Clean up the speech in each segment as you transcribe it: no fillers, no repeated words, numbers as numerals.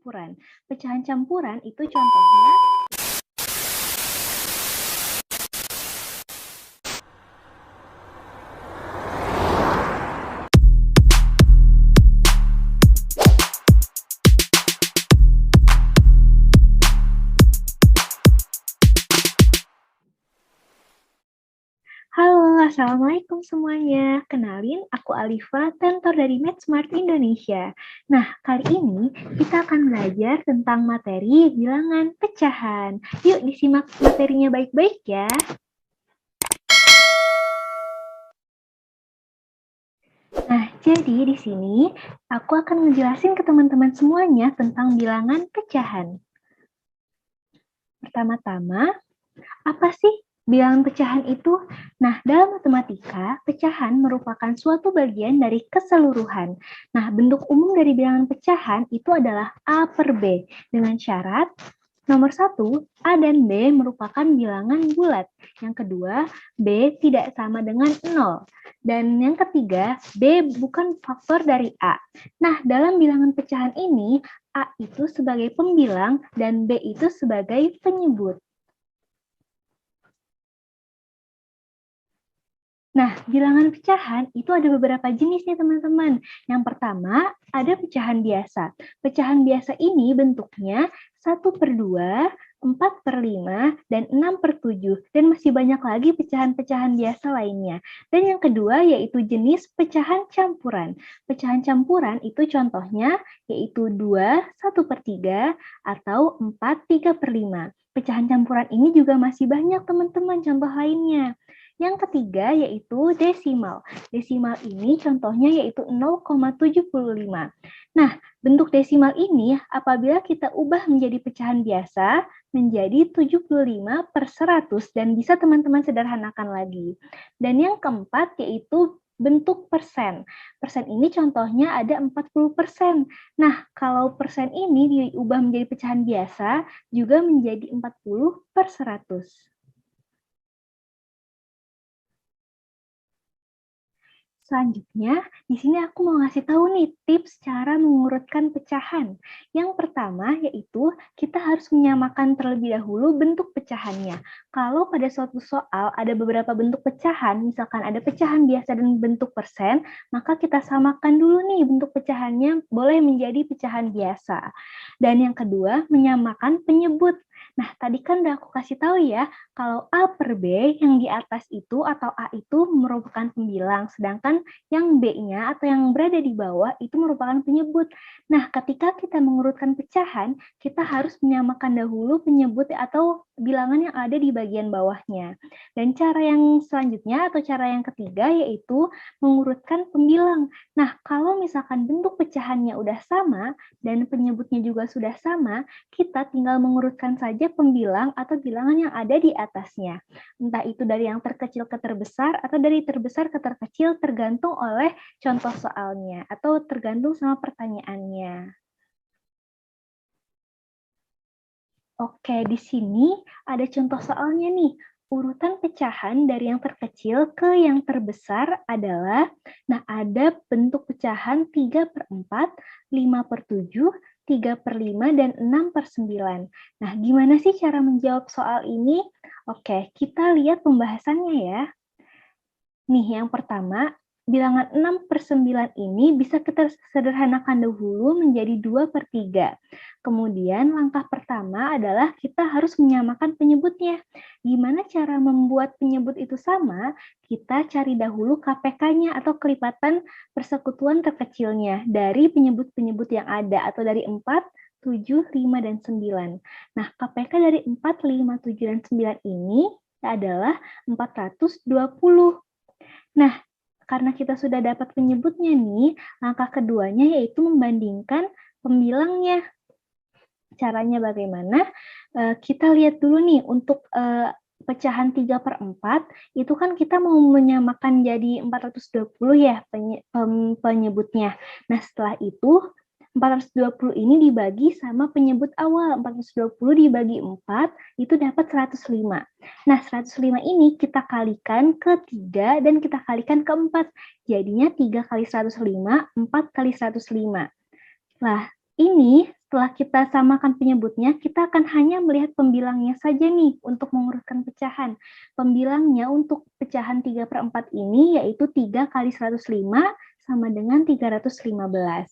campuran. Pecahan campuran itu contohnya. Halo, Assalamualaikum semuanya. Kenalin, aku Alifa, tentor dari MathSmart Indonesia. Nah, kali ini kita akan belajar tentang materi bilangan pecahan. Yuk disimak materinya baik-baik ya. Nah, jadi di sini aku akan ngejelasin ke teman-teman semuanya tentang bilangan pecahan. Pertama-tama, apa sih bilangan pecahan itu? Nah, dalam matematika, pecahan merupakan suatu bagian dari keseluruhan. Nah, bentuk umum dari bilangan pecahan itu adalah A per B, dengan syarat nomor 1, A dan B merupakan bilangan bulat. Yang kedua, B tidak sama dengan 0. Dan yang ketiga, B bukan faktor dari A. Nah, dalam bilangan pecahan ini, A itu sebagai pembilang dan B itu sebagai penyebut. Nah, bilangan pecahan itu ada beberapa jenis nih teman-teman. Yang pertama, ada pecahan biasa. Pecahan biasa ini bentuknya 1/2, 4/5, dan 6/7. Dan masih banyak lagi pecahan-pecahan biasa lainnya. Dan yang kedua yaitu jenis pecahan campuran. Pecahan campuran itu contohnya yaitu 2, 1/3, atau 4, 3/5. Pecahan campuran ini juga masih banyak teman-teman contoh lainnya. Yang ketiga yaitu desimal. Desimal ini contohnya yaitu 0,75. Nah, bentuk desimal ini apabila kita ubah menjadi pecahan biasa menjadi 75/100 dan bisa teman-teman sederhanakan lagi. Dan yang keempat yaitu bentuk persen. Persen ini contohnya ada 40%. Nah, kalau persen ini diubah menjadi pecahan biasa juga menjadi 40/100. Selanjutnya, di sini aku mau ngasih tahu nih tips cara mengurutkan pecahan. Yang pertama yaitu kita harus menyamakan terlebih dahulu bentuk pecahannya. Kalau pada suatu soal ada beberapa bentuk pecahan, misalkan ada pecahan biasa dan bentuk persen, maka kita samakan dulu nih bentuk pecahannya boleh menjadi pecahan biasa. Dan yang kedua, menyamakan penyebut. Nah, tadi kan udah aku kasih tahu ya, kalau A per B yang di atas itu atau A itu merupakan pembilang, sedangkan yang B-nya atau yang berada di bawah itu merupakan penyebut. Nah, ketika kita mengurutkan pecahan, kita harus menyamakan dahulu penyebut atau bilangan yang ada di bagian bawahnya. Dan cara yang selanjutnya atau cara yang ketiga yaitu mengurutkan pembilang. Nah, kalau misalkan bentuk pecahannya udah sama dan penyebutnya juga sudah sama, kita tinggal mengurutkan saja pembilang atau bilangan yang ada di atasnya. Entah itu dari yang terkecil ke terbesar atau dari terbesar ke terkecil tergantung oleh contoh soalnya atau tergantung sama pertanyaannya. Oke, di sini ada contoh soalnya nih. Urutan pecahan dari yang terkecil ke yang terbesar adalah, nah ada bentuk pecahan 3/4, 5/7, 3/5, dan 6/9. Nah, gimana sih cara menjawab soal ini? Oke, kita lihat pembahasannya ya. Nih, yang pertama, bilangan 6/9 ini bisa kita sederhanakan dahulu menjadi 2/3. Kemudian langkah pertama adalah kita harus menyamakan penyebutnya. Gimana cara membuat penyebut itu sama? Kita cari dahulu KPK-nya atau kelipatan persekutuan terkecilnya dari penyebut-penyebut yang ada atau dari 4, 7, 5, dan 9. Nah, KPK dari 4, 5, 7, dan 9 ini adalah 420. Nah, karena kita sudah dapat penyebutnya nih, langkah keduanya yaitu membandingkan pembilangnya. Caranya bagaimana? Kita lihat dulu nih untuk pecahan 3/4, itu kan kita mau menyamakan jadi 420 ya penyebutnya. Nah, setelah itu 420 ini dibagi sama penyebut awal, 420 dibagi 4, itu dapat 105. Nah, 105 ini kita kalikan ke 3 dan kita kalikan ke 4. Jadinya 3 kali 105, 4 kali 105. Nah, Ini setelah kita samakan penyebutnya, kita akan hanya melihat pembilangnya saja nih untuk mengurutkan pecahan. Pembilangnya untuk pecahan 3/4 ini yaitu 3 kali 105 sama dengan 315.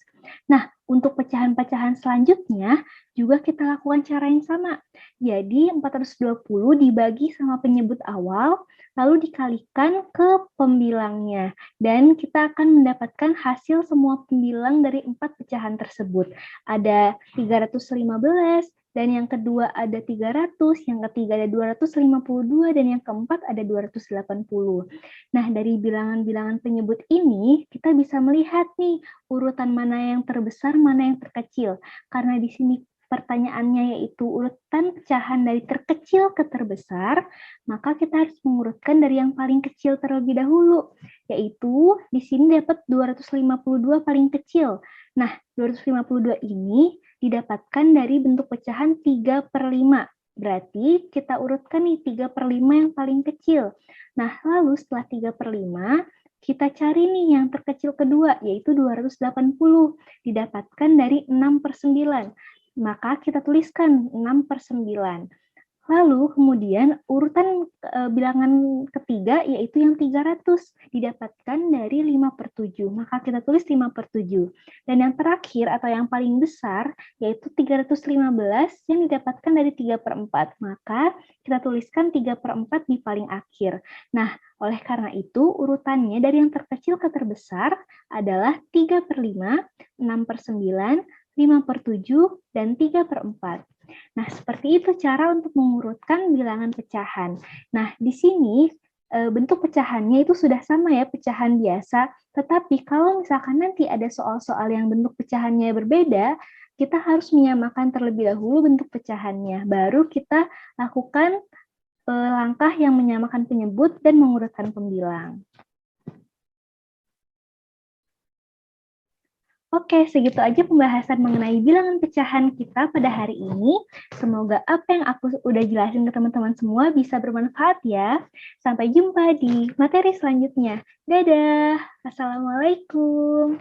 Nah, untuk pecahan-pecahan selanjutnya juga kita lakukan cara yang sama. Jadi 420 dibagi sama penyebut awal, lalu dikalikan ke pembilangnya. Dan kita akan mendapatkan hasil semua pembilang dari 4 pecahan tersebut. Ada 315, dan yang kedua ada 300, yang ketiga ada 252, dan yang keempat ada 280. Nah, dari bilangan-bilangan penyebut ini, kita bisa melihat nih, urutan mana yang terbesar, mana yang terkecil. Karena di sini pertanyaannya yaitu urutan pecahan dari terkecil ke terbesar, maka kita harus mengurutkan dari yang paling kecil terlebih dahulu, yaitu di sini dapat 252 paling kecil. Nah, 252 ini didapatkan dari bentuk pecahan 3/5. Berarti kita urutkan nih 3/5 yang paling kecil. Nah, lalu setelah 3/5, kita cari nih yang terkecil kedua, yaitu 280. Didapatkan dari 6/9. Maka kita tuliskan 6/9. Lalu kemudian urutan bilangan ketiga yaitu yang 300 didapatkan dari 5/7. Maka kita tulis 5/7. Dan yang terakhir atau yang paling besar yaitu 315 yang didapatkan dari 3/4. Maka kita tuliskan 3/4 di paling akhir. Nah, oleh karena itu urutannya dari yang terkecil ke terbesar adalah 3/5, 6/9, 5/7, dan 3/4. Nah, seperti itu cara untuk mengurutkan bilangan pecahan. Nah, di sini bentuk pecahannya itu sudah sama ya, pecahan biasa. Tetapi kalau misalkan nanti ada soal-soal yang bentuk pecahannya berbeda, kita harus menyamakan terlebih dahulu bentuk pecahannya. Baru kita lakukan langkah yang menyamakan penyebut dan mengurutkan pembilang. Oke, segitu aja pembahasan mengenai bilangan pecahan kita pada hari ini. Semoga apa yang aku udah jelasin ke teman-teman semua bisa bermanfaat ya. Sampai jumpa di materi selanjutnya. Dadah. Assalamualaikum.